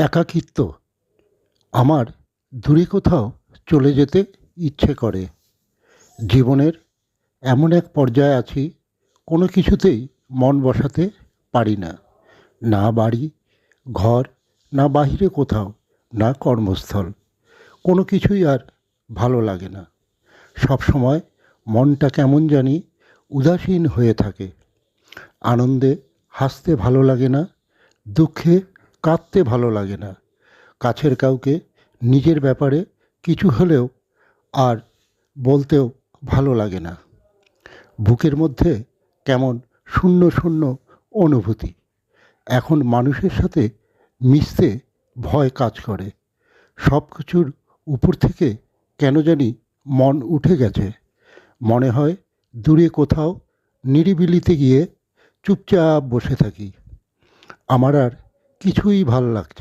একাকিত্ব। আমার দূরে কোথাও চলে যেতে ইচ্ছে করে। জীবনের এমন এক পর্যায়ে আছি, কোনো কিছুতেই মন বসাতে পারি না। না বাড়ি, ঘর, না বাহিরে কোথাও, না কর্মস্থল। কোনো কিছুই আর ভালো লাগে না। সবসময় মনটা কেমন জানি উদাসীন হয়ে থাকে। আনন্দে হাসতে ভালো লাগে না, দুঃখে কাঁদতে ভালো লাগে না। কাছের কাউকে নিজের ব্যাপারে কিছু হলেও আর বলতেও ভালো লাগে না। বুকের মধ্যে কেমন শূন্য শূন্য অনুভূতি। এখন মানুষের সাথে মিশতে ভয় কাজ করে। সব কিছুর উপর থেকে কেন জানি মন উঠে গেছে। মনে হয় দূরে কোথাও নিরিবিলিতে গিয়ে চুপচাপ বসে থাকি। আমার আর কিছুই ভাল লাগছে